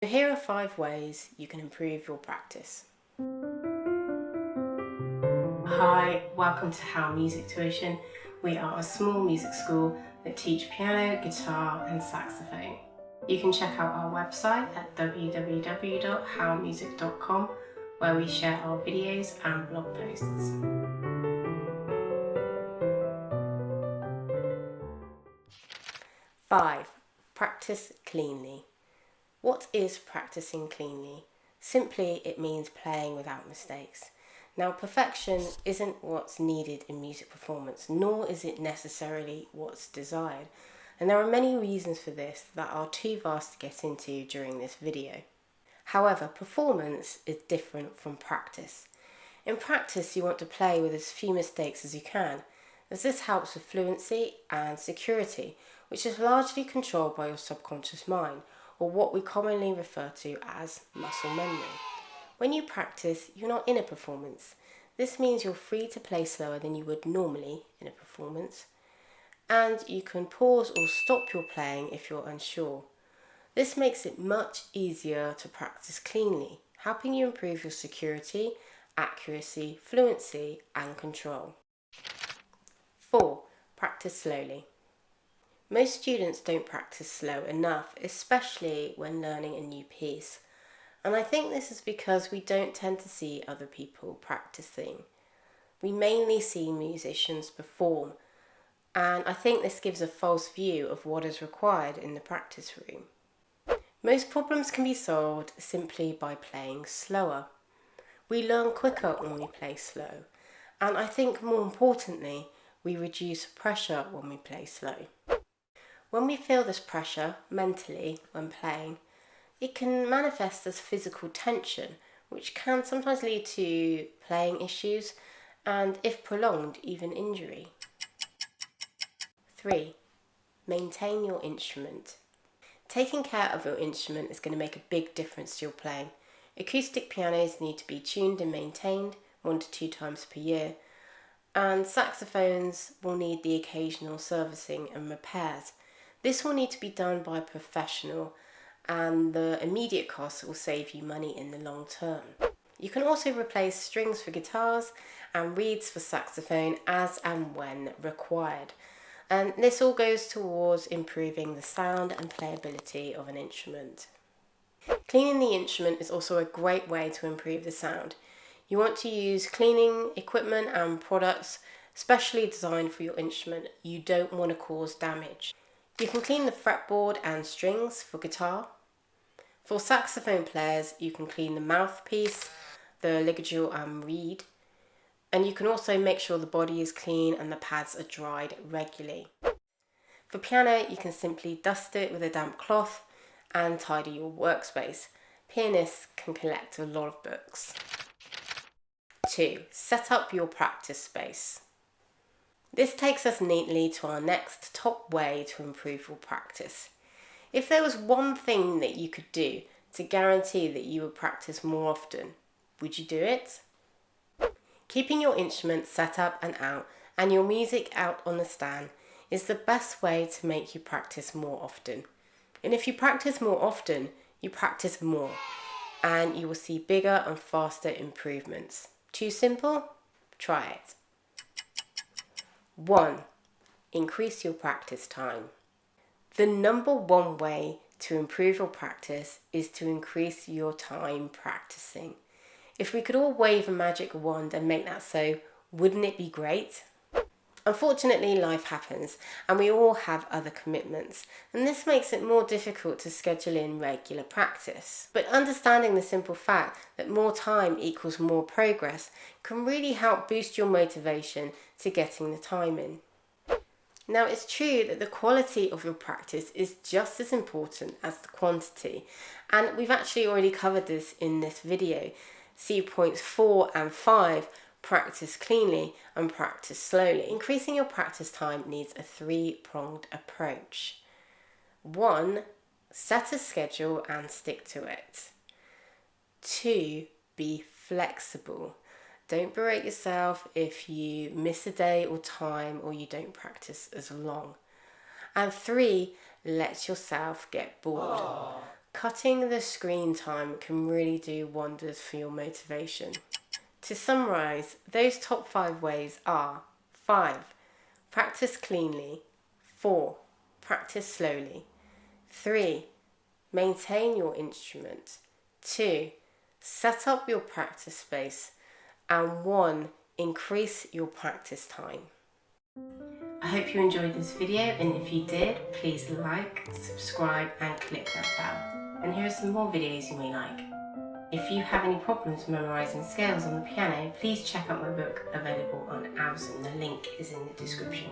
Here are 5 ways you can improve your practice. Hi, welcome to Howe Music Tuition. We are a small music school that teach piano, guitar and saxophone. You can check out our website at www.howemusic.com where we share our videos and blog posts. 5. Practice cleanly. What is practicing cleanly? Simply, it means playing without mistakes. Now, perfection isn't what's needed in music performance, nor is it necessarily what's desired. And there are many reasons for this that are too vast to get into during this video. However, performance is different from practice. In practice, you want to play with as few mistakes as you can, as this helps with fluency and security, which is largely controlled by your subconscious mind, or what we commonly refer to as muscle memory. When you practice, you're not in a performance. This means you're free to play slower than you would normally in a performance, and you can pause or stop your playing if you're unsure. This makes it much easier to practice cleanly, helping you improve your security, accuracy, fluency, and control. 4. Practice slowly. Most students don't practice slow enough, especially when learning a new piece. And I think this is because we don't tend to see other people practicing. We mainly see musicians perform, and I think this gives a false view of what is required in the practice room. Most problems can be solved simply by playing slower. We learn quicker when we play slow, and I think more importantly, we reduce pressure when we play slow. When we feel this pressure mentally when playing, it can manifest as physical tension, which can sometimes lead to playing issues and, if prolonged, even injury. 3. Maintain your instrument. Taking care of your instrument is going to make a big difference to your playing. Acoustic pianos need to be tuned and maintained 1 to 2 times per year, and saxophones will need the occasional servicing and repairs. This will need to be done by a professional, and the immediate costs will save you money in the long term. You can also replace strings for guitars and reeds for saxophone as and when required. And this all goes towards improving the sound and playability of an instrument. Cleaning the instrument is also a great way to improve the sound. You want to use cleaning equipment and products specially designed for your instrument. You don't want to cause damage. You can clean the fretboard and strings for guitar. For saxophone players, you can clean the mouthpiece, the ligature and reed, and you can also make sure the body is clean and the pads are dried regularly. For piano, you can simply dust it with a damp cloth and tidy your workspace. Pianists can collect a lot of books. 2. Set up your practice space. This takes us neatly to our next top way to improve your practice. If there was one thing that you could do to guarantee that you would practice more often, would you do it? Keeping your instrument set up and out and your music out on the stand is the best way to make you practice more often. And if you practice more often, you practice more, and you will see bigger and faster improvements. Too simple? Try it. 1. Increase your practice time. The number one way to improve your practice is to increase your time practicing. If we could all wave a magic wand and make that so, wouldn't it be great? Unfortunately, life happens and we all have other commitments, and this makes it more difficult to schedule in regular practice. But understanding the simple fact that more time equals more progress can really help boost your motivation to getting the time in. Now, it's true that the quality of your practice is just as important as the quantity, and we've actually already covered this in this video. See points 4 and 5, practice cleanly and practice slowly. Increasing your practice time needs a 3-pronged approach. 1. Set a schedule and stick to it. 2. Be flexible. Don't berate yourself if you miss a day or time or you don't practice as long. And 3. Let yourself get bored. Cutting the screen time can really do wonders for your motivation. To summarise, those top 5 ways are 5. Practice cleanly. 4. Practice slowly. 3. Maintain your instrument. 2. Set up your practice space. And 1. Increase your practice time. I hope you enjoyed this video, and if you did, please like, subscribe and click that bell. And here are some more videos you may like. If you have any problems memorising scales on the piano, please check out my book available on Amazon. The link is in the description.